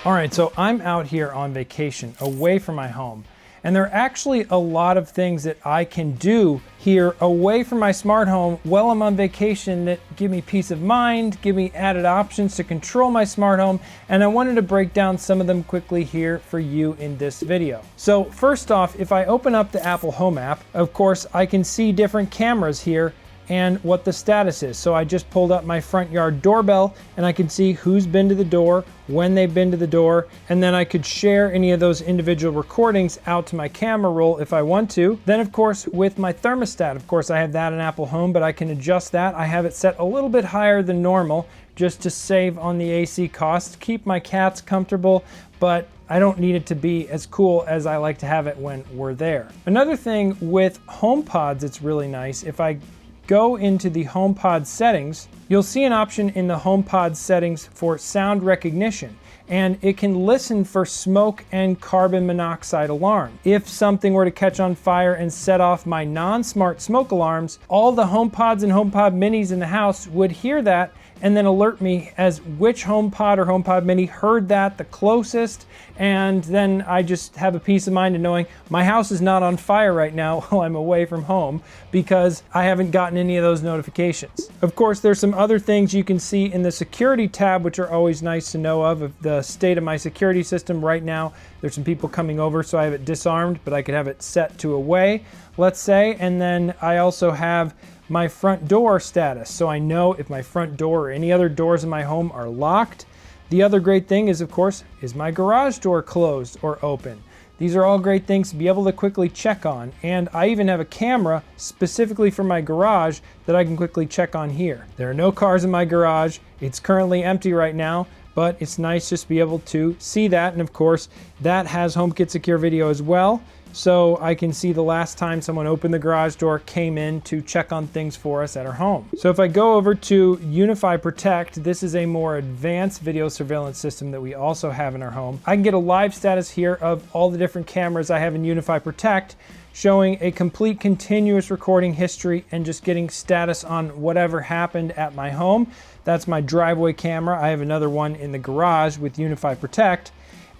All right, so I'm out here on vacation away from my home, and there are actually a lot of things that I can do here away from my smart home while I'm on vacation that give me peace of mind, give me added options to control my smart home, and I wanted to break down some of them quickly here for you in this video. So first off, if I open up the Apple Home app, of course, I can see different cameras here and what the status is. So I just pulled up my front yard doorbell and I can see who's been to the door, when they've been to the door, and then I could share any of those individual recordings out to my camera roll if I want to. Then of course with my thermostat, of course I have that in Apple Home, but I can adjust that. I have it set a little bit higher than normal just to save on the AC costs, keep my cats comfortable, but I don't need it to be as cool as I like to have it when we're there. Another thing with HomePods, it's really nice. If I go into the HomePod settings, you'll see an option in the HomePod settings for sound recognition, and it can listen for smoke and carbon monoxide alarm. If something were to catch on fire and set off my non-smart smoke alarms, all the HomePods and HomePod minis in the house would hear that and then alert me as which HomePod or HomePod mini heard that the closest, and then I just have a peace of mind in knowing my house is not on fire right now while I'm away from home because I haven't gotten any of those notifications. Of course, there's some other things you can see in the security tab which are always nice to know of the state of my security system right now. There's some people coming over, so I have it disarmed, but I could have it set to away, let's say, and then I also have my front door status, so I know if my front door or any other doors in my home are locked. The other great thing is, of course, is my garage door closed or open? These are all great things to be able to quickly check on, and I even have a camera specifically for my garage that I can quickly check on here. There are no cars in my garage. It's currently empty right now, but it's nice just to be able to see that, and of course, that has HomeKit Secure Video as well. So I can see the last time someone opened the garage door, came in to check on things for us at our home. So if I go over to Unify Protect, this is a more advanced video surveillance system that we also have in our home. I can get a live status here of all the different cameras I have in Unify Protect, showing a complete continuous recording history and just getting status on whatever happened at my home. That's my driveway camera. I have another one in the garage with Unify Protect.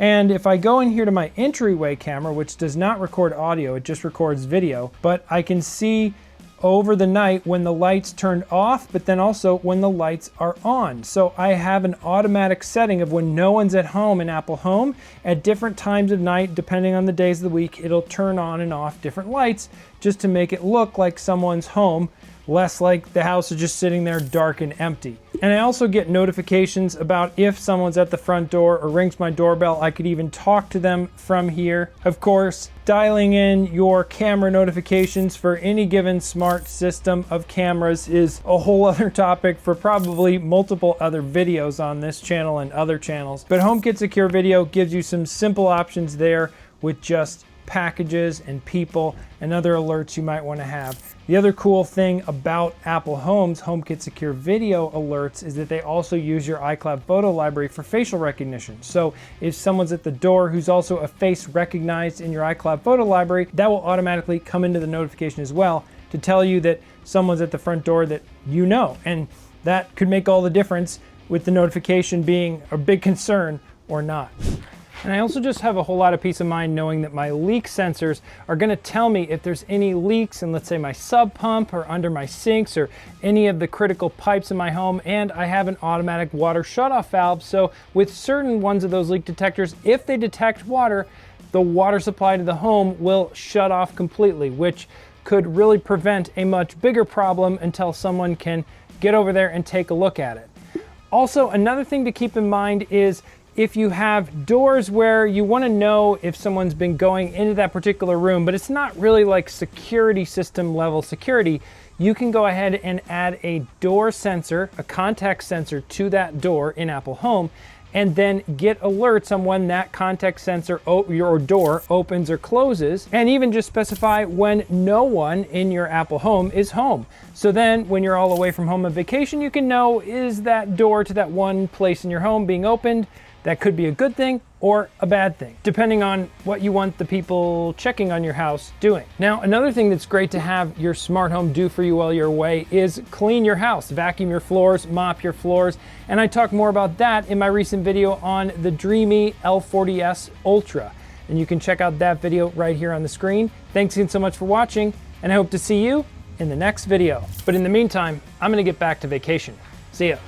And if I go in here to my entryway camera, which does not record audio, it just records video, but I can see over the night when the lights turned off, but then also when the lights are on. So I have an automatic setting of when no one's at home in Apple Home, at different times of night, depending on the days of the week, it'll turn on and off different lights just to make it look like someone's home, less like the house is just sitting there dark and empty. And I also get notifications about if someone's at the front door or rings my doorbell. I could even talk to them from here. Of course, dialing in your camera notifications for any given smart system of cameras is a whole other topic for probably multiple other videos on this channel and other channels. But HomeKit Secure Video gives you some simple options there with just packages and people and other alerts you might want to have. The other cool thing about Apple Home's HomeKit Secure Video alerts is that they also use your iCloud photo library for facial recognition. So if someone's at the door who's also a face recognized in your iCloud photo library, that will automatically come into the notification as well to tell you that someone's at the front door that you know. And that could make all the difference with the notification being a big concern or not. And I also just have a whole lot of peace of mind knowing that my leak sensors are going to tell me if there's any leaks in, let's say, my sub pump or under my sinks or any of the critical pipes in my home. And I have an automatic water shutoff valve. So with certain ones of those leak detectors, if they detect water, the water supply to the home will shut off completely, which could really prevent a much bigger problem until someone can get over there and take a look at it. Also, another thing to keep in mind is if you have doors where you want to know if someone's been going into that particular room, but it's not really like security system level security, you can go ahead and add a door sensor, a contact sensor to that door in Apple Home, and then get alerts on when that contact sensor your door opens or closes, and even just specify when no one in your Apple Home is home. So then when you're all away from home on vacation, you can know, is that door to that one place in your home being opened? That could be a good thing or a bad thing, depending on what you want the people checking on your house doing. Now, another thing that's great to have your smart home do for you while you're away is clean your house, vacuum your floors, mop your floors, and I talk more about that in my recent video on the Dreamy L40S Ultra. And you can check out that video right here on the screen. Thanks again so much for watching, and I hope to see you in the next video. But in the meantime, I'm gonna get back to vacation. See ya.